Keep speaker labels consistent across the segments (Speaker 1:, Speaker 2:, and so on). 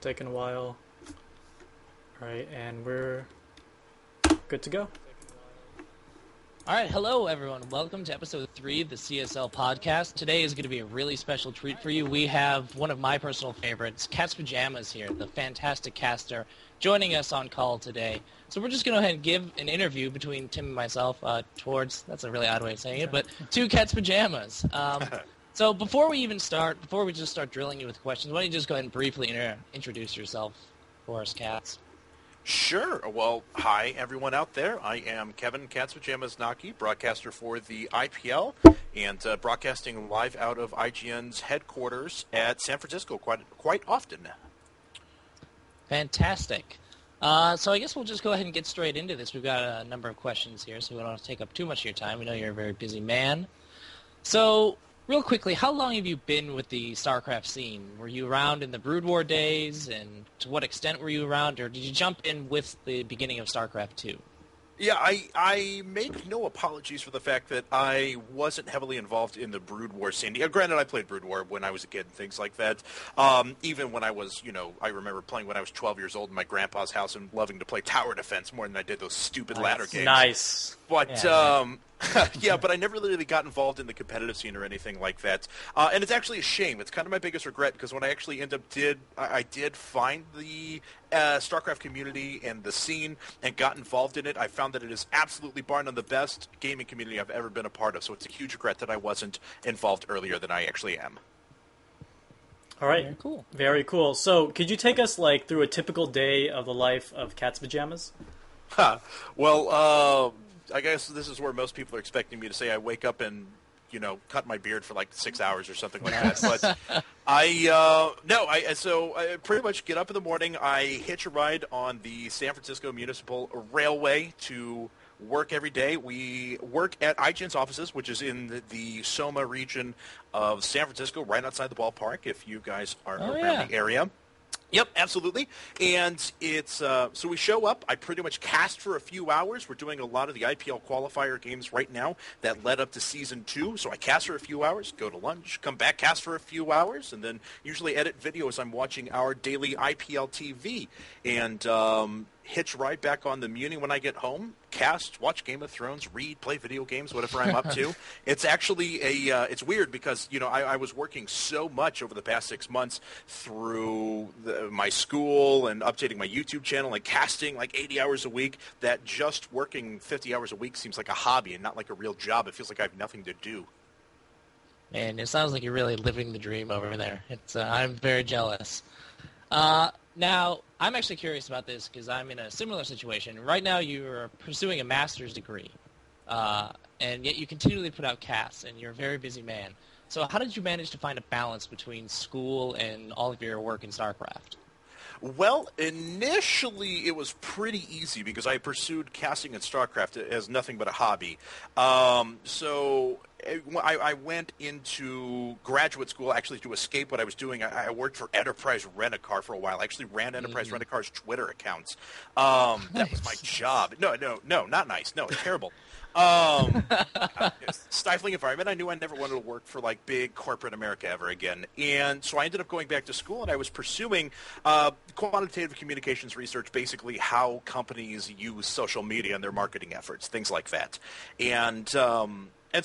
Speaker 1: taking a while. All right, and we're good to go.
Speaker 2: All right, hello everyone. Welcome to episode 3 of the CSL podcast. Today is going to be a really special treat for you. We have one of my personal favorites, CatsPajamas here, the fantastic caster, joining us on call today. So we're just going to go ahead and give an interview between Tim and myself that's a really odd way of saying it, but to CatsPajamas. So before we just start drilling you with questions, why don't you just go ahead and briefly introduce yourself for us, Cats?
Speaker 3: Sure. Well, hi, everyone out there. I am Kevin CatsPajamas Naki, broadcaster for the IPL, and broadcasting live out of IGN's headquarters at San Francisco quite often.
Speaker 2: Fantastic. So I guess we'll just go ahead and get straight into this. We've got a number of questions here, so we don't want to take up too much of your time. We know you're a very busy man. So, real quickly, how long have you been with the StarCraft scene? Were you around in the Brood War days, and to what extent were you around, or did you jump in with the beginning of StarCraft 2?
Speaker 3: Yeah, I make no apologies for the fact that I wasn't heavily involved in the Brood War scene. Yeah, granted, I played Brood War when I was a kid and things like that. Even when I was, I remember playing when I was 12 years old in my grandpa's house and loving to play tower defense more than I did those stupid ladder games.
Speaker 1: Nice.
Speaker 3: But, yeah, but I never really got involved in the competitive scene or anything like that. And it's actually a shame. It's kind of my biggest regret because when I actually I did find the StarCraft community and the scene and got involved in it, I found that it is absolutely bar none the best gaming community I've ever been a part of. So it's a huge regret that I wasn't involved earlier than I actually am.
Speaker 1: All right.
Speaker 2: Very cool.
Speaker 1: Very cool. So could you take us through a typical day of the life of CatsPajamas?
Speaker 3: Well, I guess this is where most people are expecting me to say I wake up and, cut my beard for 6 hours or something like that. But I pretty much get up in the morning. I hitch a ride on the San Francisco Municipal Railway to work every day. We work at IGN's offices, which is in the Soma region of San Francisco, right outside the ballpark, if you guys are around the area. Yep, absolutely. And it's so we show up. I pretty much cast for a few hours. We're doing a lot of the IPL qualifier games right now that led up to Season 2. So I cast for a few hours, go to lunch, come back, cast for a few hours, and then usually edit videos. I'm watching our daily IPL TV. And hitch right back on the Muni when I get home, cast, watch Game of Thrones, read, play video games, whatever I'm up to. It's actually it's weird because, I was working so much over the past 6 months through my school and updating my YouTube channel and casting 80 hours a week that just working 50 hours a week seems like a hobby and not like a real job. It feels like I have nothing to do.
Speaker 2: Man, it sounds like you're really living the dream over there. I'm very jealous. Now, I'm actually curious about this because I'm in a similar situation. Right now, you're pursuing a master's degree, and yet you continually put out casts, and you're a very busy man. So how did you manage to find a balance between school and all of your work in StarCraft?
Speaker 3: Well, initially it was pretty easy because I pursued casting in StarCraft as nothing but a hobby. So I went into graduate school actually to escape what I was doing. I worked for Enterprise Rent-A-Car for a while. I actually ran Enterprise Rent-A-Car's Twitter accounts. That was my job. No, not nice. No, it's terrible. Stifling environment. I knew I never wanted to work for big corporate America ever again, and so I ended up going back to school and I was pursuing quantitative communications research, basically how companies use social media in their marketing efforts, things like that. And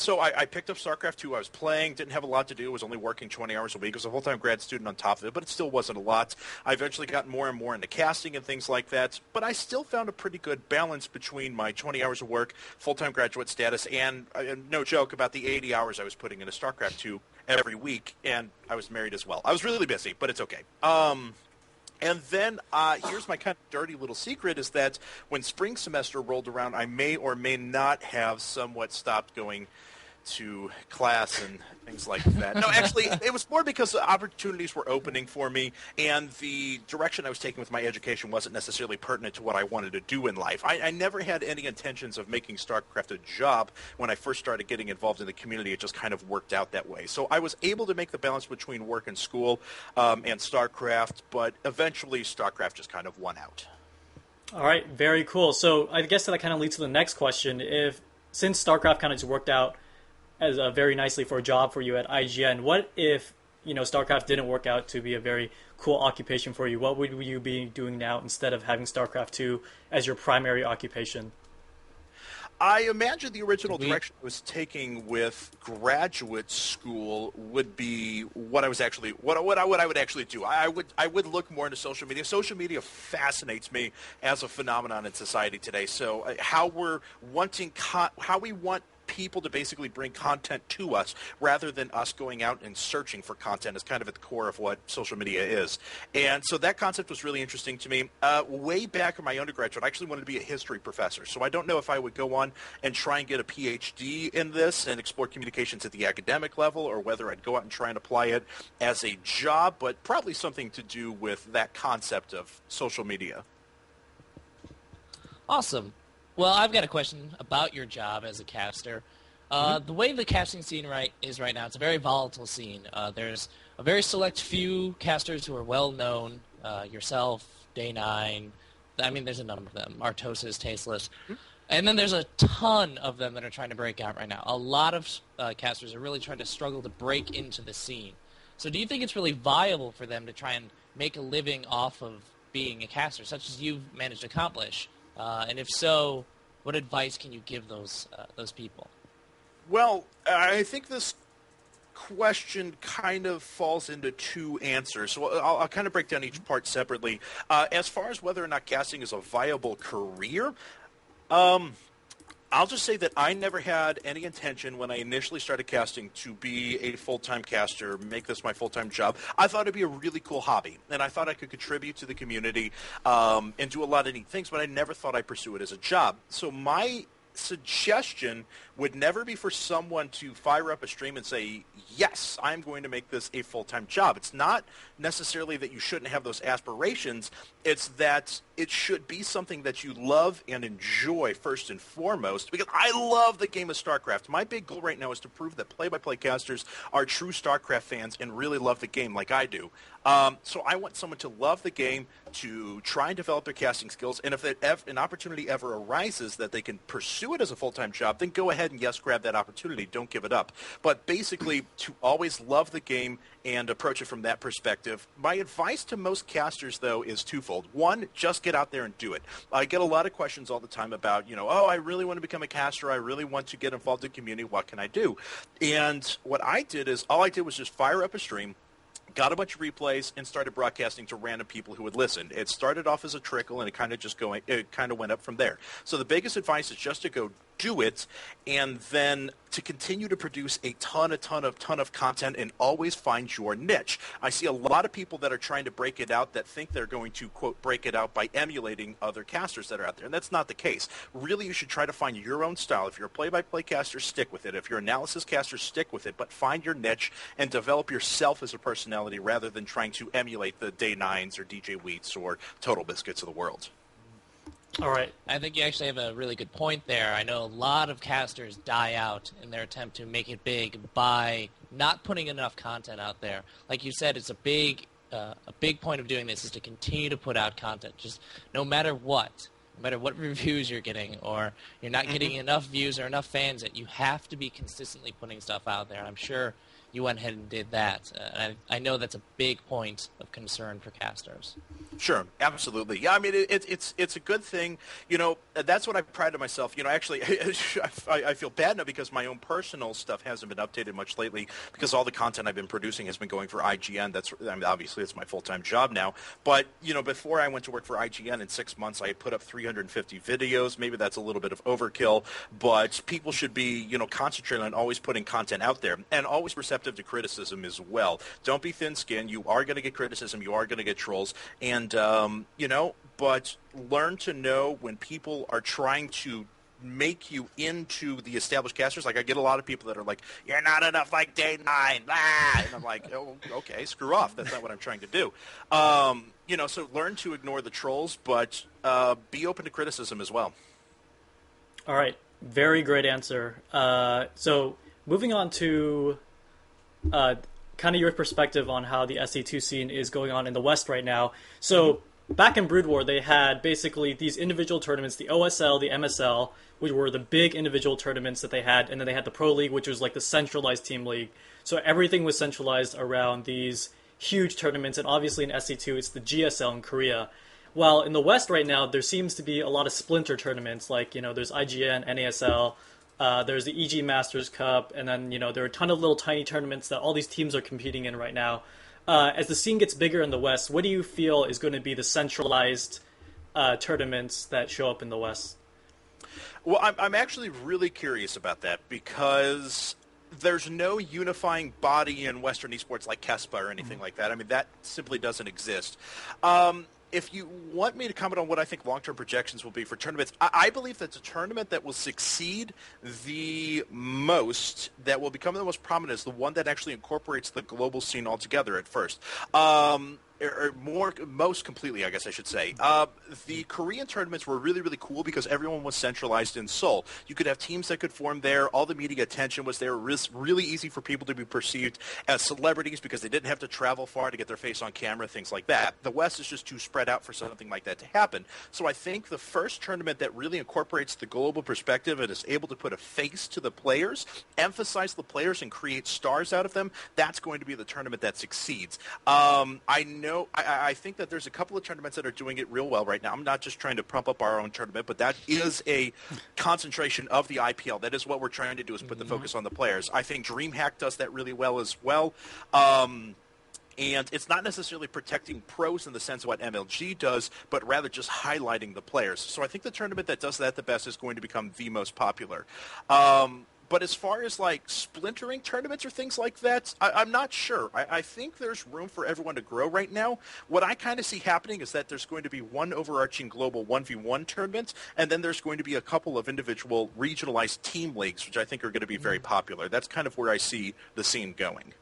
Speaker 3: so I picked up StarCraft 2. I was playing, didn't have a lot to do, was only working 20 hours a week. I was a full-time grad student on top of it, but it still wasn't a lot. I eventually got more and more into casting and things like that, but I still found a pretty good balance between my 20 hours of work, full-time graduate status, and no joke about the 80 hours I was putting into StarCraft 2 every week, and I was married as well. I was really busy, but it's okay. And then here's my kind of dirty little secret is that when spring semester rolled around, I may or may not have somewhat stopped going to class and things like that. No, actually, it was more because the opportunities were opening for me, and the direction I was taking with my education wasn't necessarily pertinent to what I wanted to do in life. I never had any intentions of making StarCraft a job when I first started getting involved in the community. It just kind of worked out that way. So I was able to make the balance between work and school and StarCraft, but eventually StarCraft just kind of won out.
Speaker 1: All right, very cool. So I guess that kind of leads to the next question. Since StarCraft kind of just worked out as very nicely for a job for you at IGN, what if StarCraft didn't work out to be a very cool occupation for you, what would you be doing now instead of having StarCraft 2 as your primary occupation?
Speaker 3: I imagine the original direction I was taking with graduate school would be what I would actually do. I would look more into social media. Social media fascinates me as a phenomenon in society today. So how we want people to basically bring content to us rather than us going out and searching for content is kind of at the core of what social media is. And so that concept was really interesting to me. Way back in my undergraduate, I actually wanted to be a history professor. So I don't know if I would go on and try and get a PhD in this and explore communications at the academic level, or whether I'd go out and try and apply it as a job, but probably something to do with that concept of social media.
Speaker 2: Awesome. Well, I've got a question about your job as a caster. The way the casting scene is right now, it's a very volatile scene. There's a very select few casters who are well known. Yourself, Day9. I mean, there's a number of them. Artosis, Tasteless. And then there's a ton of them that are trying to break out right now. A lot of casters are really trying to struggle to break into the scene. So do you think it's really viable for them to try and make a living off of being a caster, such as you've managed to accomplish? And if so, what advice can you give those people?
Speaker 3: Well, I think this question kind of falls into two answers. So I'll kind of break down each part separately. As far as whether or not casting is a viable career, I'll just say that I never had any intention when I initially started casting to be a full-time caster, make this my full-time job. I thought it'd be a really cool hobby, and I thought I could contribute to the community and do a lot of neat things, but I never thought I'd pursue it as a job. So my suggestion would never be for someone to fire up a stream and say, yes, I'm going to make this a full-time job. It's not necessarily that you shouldn't have those aspirations. It's that it should be something that you love and enjoy first and foremost, because I love the game of StarCraft. My big goal right now is to prove that play-by-play casters are true StarCraft fans and really love the game like I do. So I want someone to love the game, to try and develop their casting skills, and if an opportunity ever arises that they can pursue it as a full-time job, then go ahead and, yes, grab that opportunity. Don't give it up. But basically, to always love the game and approach it from that perspective. My advice to most casters, though, is twofold. One, just get out there and do it. I get a lot of questions all the time about, I really want to become a caster. I really want to get involved in the community. What can I do? And what I did is, all I did was just fire up a stream, got a bunch of replays, and started broadcasting to random people who would listen. It started off as a trickle, and it kind of went up from there. So the biggest advice is just to go do it, and then to continue to produce a ton of content and always find your niche. I see a lot of people that are trying to break it out that think they're going to, quote, break it out by emulating other casters that are out there, and that's not the case. Really, you should try to find your own style. If you're a play-by-play caster, stick with it. If you're an analysis caster, stick with it, but find your niche and develop yourself as a personality rather than trying to emulate the Day9s or DJ Wheats or Total Biscuits of the world.
Speaker 1: All right.
Speaker 2: I think you actually have a really good point there. I know a lot of casters die out in their attempt to make it big by not putting enough content out there. Like you said, it's a big point of doing this is to continue to put out content, just no matter what reviews you're getting, or you're not getting enough views or enough fans, that you have to be consistently putting stuff out there. And I'm sure you went ahead and did that. I know that's a big point of concern for casters.
Speaker 3: Sure, absolutely. Yeah, I mean, it's a good thing. That's what I prided myself. Actually, I feel bad now because my own personal stuff hasn't been updated much lately because all the content I've been producing has been going for IGN. Obviously, it's my full-time job now. But, before I went to work for IGN in 6 months, I had put up 350 videos. Maybe that's a little bit of overkill, but people should be, concentrating on always putting content out there and always receptive to criticism as well. Don't be thin-skinned. You are going to get criticism. You are going to get trolls. And, but learn to know when people are trying to make you into the established casters. Like, I get a lot of people that are like, you're not enough like Day9, blah! And I'm like, oh, okay, screw off. That's not what I'm trying to do. So learn to ignore the trolls, but be open to criticism as well.
Speaker 1: All right. Very great answer. So moving on to kind of your perspective on how the SE2 scene is going on in the West right now. So back in Brood War, they had basically these individual tournaments, the OSL, the MSL, which were the big individual tournaments that they had, and then they had the Pro League, which was like the centralized team league. So everything was centralized around these huge tournaments, and obviously in SC2, it's the GSL in Korea. While in the West right now, there seems to be a lot of splinter tournaments, like, there's IGN, NASL, there's the EG Masters Cup, and then, there are a ton of little tiny tournaments that all these teams are competing in right now. As the scene gets bigger in the West, what do you feel is going to be the centralized tournaments that show up in the West?
Speaker 3: Well, I'm actually really curious about that because there's no unifying body in Western esports like KESPA or anything like that. I mean, that simply doesn't exist. If you want me to comment on what I think long-term projections will be for tournaments, I believe that the tournament that will succeed the most, that will become the most prominent, is the one that actually incorporates the global scene altogether at first. Most completely, I guess I should say. The Korean tournaments were really, really cool because everyone was centralized in Seoul. You could have teams that could form there. All the media attention was there. It was really easy for people to be perceived as celebrities because they didn't have to travel far to get their face on camera, things like that. The West is just too spread out for something like that to happen. So I think the first tournament that really incorporates the global perspective and is able to put a face to the players, emphasize the players, and create stars out of them, that's going to be the tournament that succeeds. I think that there's a couple of tournaments that are doing it real well right now. I'm not just trying to pump up our own tournament, but that is a concentration of the IPL. That is what we're trying to do, is put the focus on the players. I think DreamHack does that really well as well. And it's not necessarily protecting pros in the sense of what MLG does, but rather just highlighting the players. So I think the tournament that does that the best is going to become the most popular. But as far as like splintering tournaments or things like that, I'm not sure. I think there's room for everyone to grow right now. What I kind of see happening is that there's going to be one overarching global 1v1 tournament, and then there's going to be a couple of individual regionalized team leagues, which I think are going to be very popular. That's kind of where I see the scene going.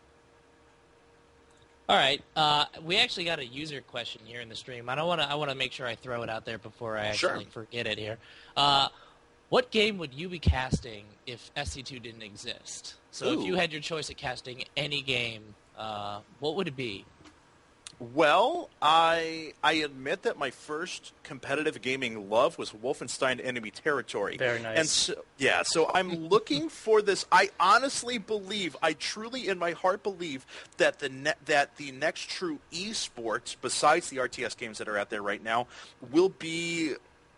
Speaker 2: All right, we actually got a user question here in the stream. I want to make sure I throw it out there before I actually forget it here. What game would you be casting if SC2 didn't exist? So if you had your choice of casting any game, what would it be?
Speaker 3: Well, I admit that my first competitive gaming love was Wolfenstein Enemy Territory.
Speaker 1: Very nice.
Speaker 3: And so I'm looking for this. I honestly believe, I truly in my heart believe that the next true esports, besides the RTS games that are out there right now, will be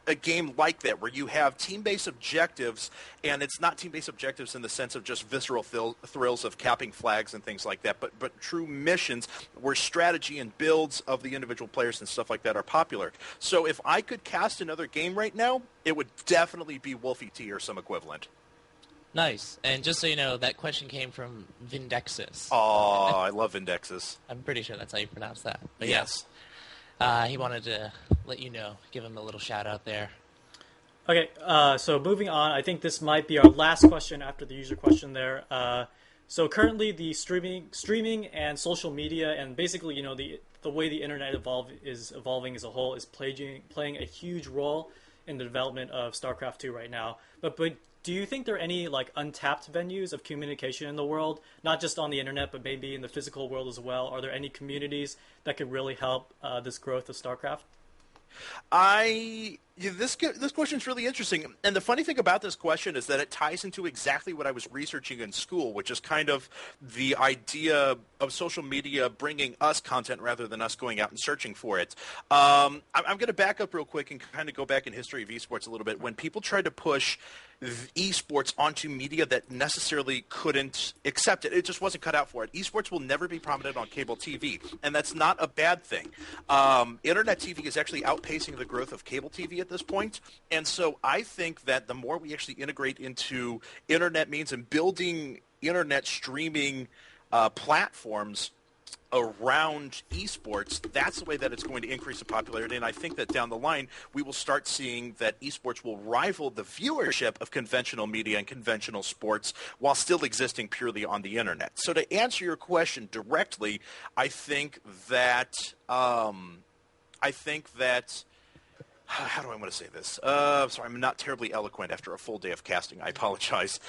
Speaker 3: a game like that, where you have team-based objectives, and it's not team-based objectives in the sense of just visceral thrills of capping flags and things like that, but true missions where strategy and builds of the individual players and stuff like that are popular. So if I could cast another game right now, it would definitely be Wolfie T or some equivalent.
Speaker 2: Nice. And just so you know, that question came from Vindexus.
Speaker 3: Oh, I love Vindexus.
Speaker 2: I'm pretty sure that's how you pronounce that. But
Speaker 3: yes.
Speaker 2: He wanted to let you know, give him a little shout out there.
Speaker 1: Okay, so moving on, I think this might be our last question after the user question there. So currently the streaming and social media and basically, the way the internet is evolving as a whole is playing a huge role in the development of StarCraft 2 right now. But do you think there are any untapped venues of communication in the world, not just on the internet, but maybe in the physical world as well? Are there any communities that could really help this growth of StarCraft?
Speaker 3: This question is really interesting, and the funny thing about this question is that it ties into exactly what I was researching in school, which is kind of the idea of social media bringing us content rather than us going out and searching for it. I'm going to back up real quick and kind of go back in history of esports a little bit. When people tried to push esports onto media that necessarily couldn't accept it, it just wasn't cut out for it. Esports will never be prominent on cable TV, and that's not a bad thing. Internet TV is actually outpacing the growth of cable TV at this point, and so I think that the more we actually integrate into internet means and building internet streaming platforms around esports, that's the way that it's going to increase the popularity. And I think that down the line, we will start seeing that esports will rival the viewership of conventional media and conventional sports while still existing purely on the internet. So to answer your question directly, I think that how do I want to say this? Sorry, I'm not terribly eloquent after a full day of casting. I apologize.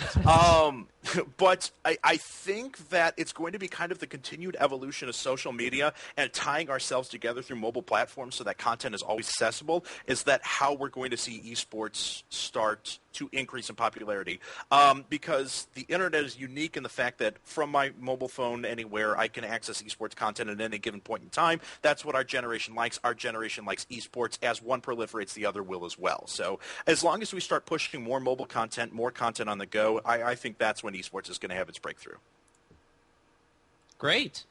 Speaker 3: But I think that it's going to be kind of the continued evolution of social media and tying ourselves together through mobile platforms so that content is always accessible. Is that how we're going to see esports start to increase in popularity? Because the internet is unique in the fact that from my mobile phone anywhere, I can access esports content at any given point in time. That's what our generation likes. Our generation likes esports. As one proliferates, the other will as well. So as long as we start pushing more mobile content, more content on the go, I think that's when esports is going to have its breakthrough.
Speaker 2: Great.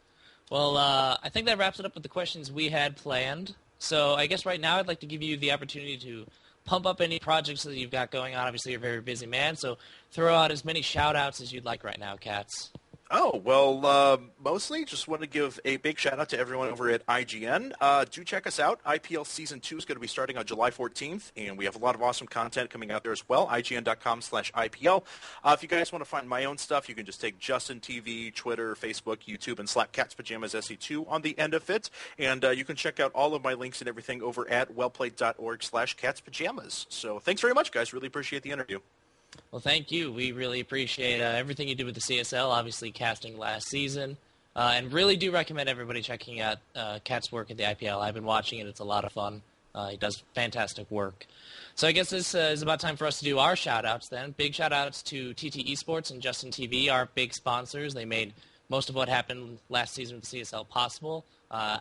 Speaker 2: Well, I think that wraps it up with the questions we had planned. So I guess right now I'd like to give you the opportunity to pump up any projects that you've got going on. Obviously, you're a very busy man, so throw out as many shout-outs as you'd like right now, Cats.
Speaker 3: Oh, well, mostly just want to give a big shout-out to everyone over at IGN. Do check us out. IPL Season 2 is going to be starting on July 14th, and we have a lot of awesome content coming out there as well, IGN.com/IPL. If you guys want to find my own stuff, you can just take Justin TV, Twitter, Facebook, YouTube, and slap CatsPajamas SE2 on the end of it. And you can check out all of my links and everything over at wellplayed.org/CatsPajamas. So thanks very much, guys. Really appreciate the interview.
Speaker 2: Well, thank you. We really appreciate everything you did with the CSL, obviously casting last season, and really do recommend everybody checking out Cat's work at the IPL. I've been watching it. It's a lot of fun. He does fantastic work. So I guess this is about time for us to do our shout-outs then. Big shout-outs to TT Esports and Justin TV, our big sponsors. They made most of what happened last season with the CSL possible.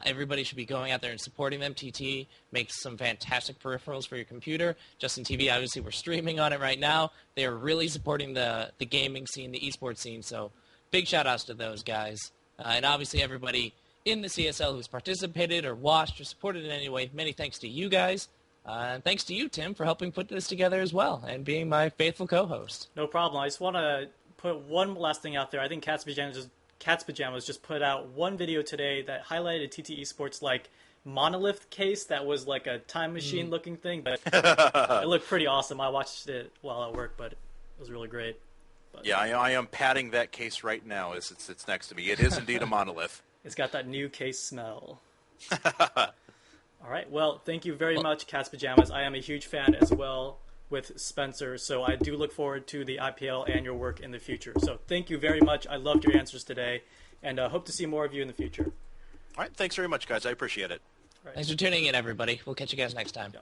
Speaker 2: Everybody should be going out there and supporting them. TT makes some fantastic peripherals for your computer. Justin TV, obviously, we're streaming on it right now. They are really supporting the gaming scene, the esports scene. So big shout-outs to those guys. And obviously everybody in the CSL who's participated or watched or supported in any way, many thanks to you guys. And thanks to you, Tim, for helping put this together as well and being my faithful co-host.
Speaker 1: No problem. I just want to put one last thing out there. I think CatsPajamas just put out one video today that highlighted TT Esports like monolith case that was like a time machine looking thing, but it looked pretty awesome. I watched it while at work, but it was really great. But,
Speaker 3: yeah, I am patting that case right now as it's next to me. It is indeed a monolith.
Speaker 1: It's got that new case smell. All right. Well, thank you very much, CatsPajamas. I am a huge fan as well with Spencer, so I do look forward to the IPL and your work in the future. So thank you very much. I loved your answers today, and hope to see more of you in the future.
Speaker 3: All right. Thanks very much, guys. I appreciate it.
Speaker 2: Thanks for tuning in, everybody. We'll catch you guys next time.
Speaker 1: Yeah.